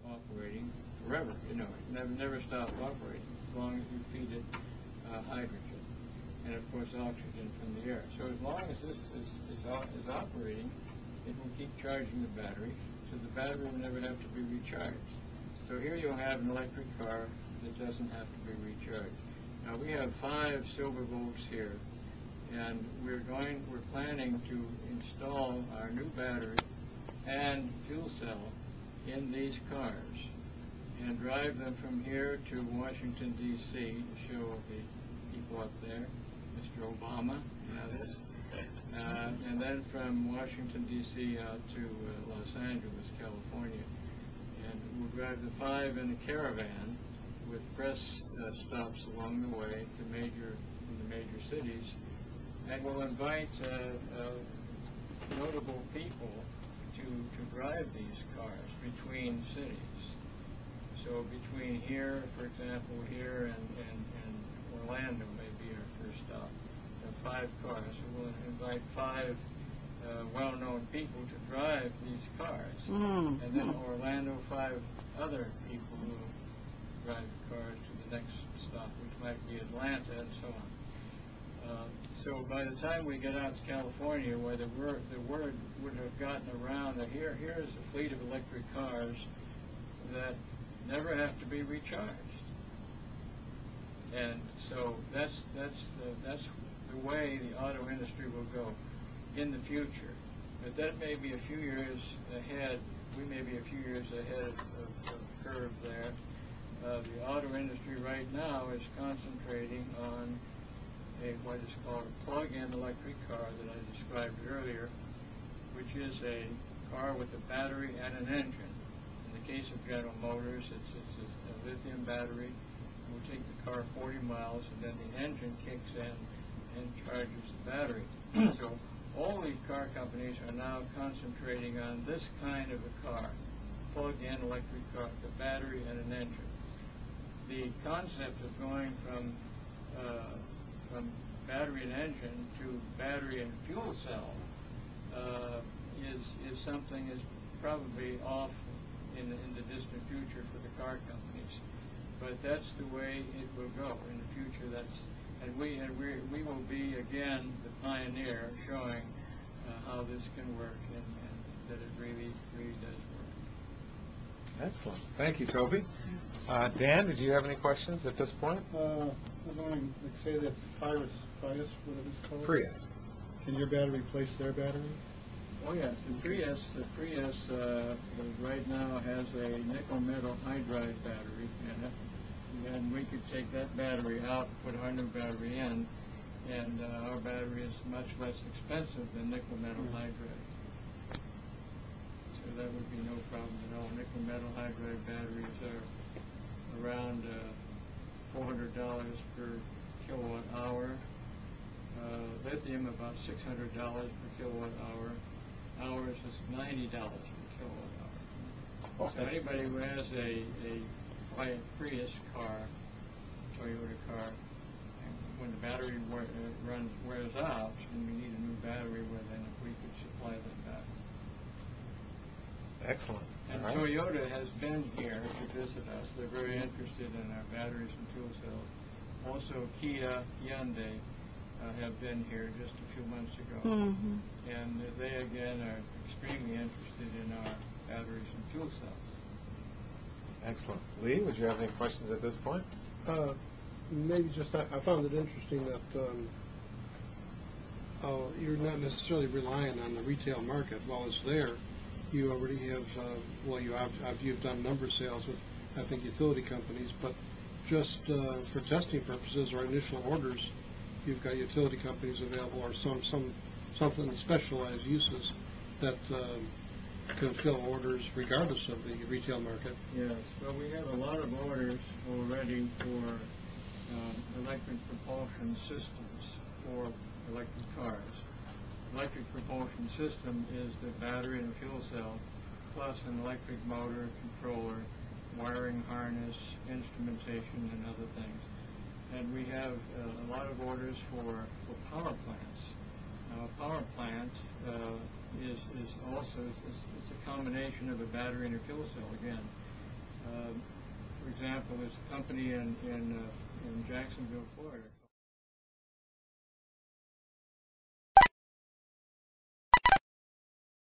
operating forever. You know, it never stops operating as long as you feed it hydrogen and of course oxygen from the air. So as long as this is operating, it will keep charging the battery, so the battery will never have to be recharged. So here you'll have an electric car that doesn't have to be recharged. Now we have 5 silver bolts here, and we're planning to install our new battery and fuel cell in these cars and drive them from here to Washington, D.C. to show the people up there, Mr. Obama, you know this, and then from Washington, D.C. out to Los Angeles, California. And we'll drive the 5 in a caravan with press stops along the way to the major cities, and we'll invite notable people to drive these cars between cities. So between here, for example, here and Orlando may be our first stop. 5 cars. So we'll invite 5 well-known people to drive these cars, and then Orlando 5 other people who will drive the cars to the next stop, which might be Atlanta, and so on. So by the time we get out to California, where the word would have gotten around that here's a fleet of electric cars that never have to be recharged, and so that's the way the auto industry will go in the future. But that may be a few years ahead. We may be a few years ahead of the curve there. The auto industry right now is concentrating on what is called a plug-in electric car that I described earlier, which is a car with a battery and an engine. In the case of General Motors, it's a lithium battery. It will take the car 40 miles, and then the engine kicks in and charges the battery. So all these car companies are now concentrating on this kind of a car, plug-in electric car, the battery and an engine. The concept of going from battery and engine to battery and fuel cell is something is probably off in the distant future for the car companies. But that's the way it will go in the future. And we will be again the pioneer, showing how this can work and that it really does work. Excellent. Thank you, Toby. Dan, did you have any questions at this point? I was wondering, like, say that Prius, whatever it's called. Prius. Can your battery replace their battery? Oh yes, the Prius right now has a nickel metal hydride battery in it, and we could take that battery out, put our new battery in, and our battery is much less expensive than nickel metal hydride. So that would be no problem at all. Nickel metal hydride batteries are around $400 per kilowatt hour. Lithium about $600 per kilowatt hour. Ours is $90 per kilowatt hour. Okay. So anybody who has a Prius car, Toyota car, when the battery wears out, and we need a new battery, well then we could supply them back. Excellent. And right. Toyota has been here to visit us. They're very interested in our batteries and fuel cells. Also, Kia, Hyundai have been here just a few months ago. And they again are extremely interested in our batteries and fuel cells. Excellent. Lee, would you have any questions at this point? Maybe just I found it interesting that you're not necessarily relying on the retail market. While it's there, you already have, you've done number of sales with, I think, utility companies, but just for testing purposes or initial orders, you've got utility companies available, or something specialized uses that can fill orders regardless of the retail market. Yes, well, we have a lot of orders already for electric propulsion systems for electric cars. Electric propulsion system is the battery and fuel cell, plus an electric motor, controller, wiring harness, instrumentation, and other things. And we have a lot of orders for power plants. Now, a power plant is also it's a combination of a battery and a fuel cell again. for example, there's a company in Jacksonville, Florida,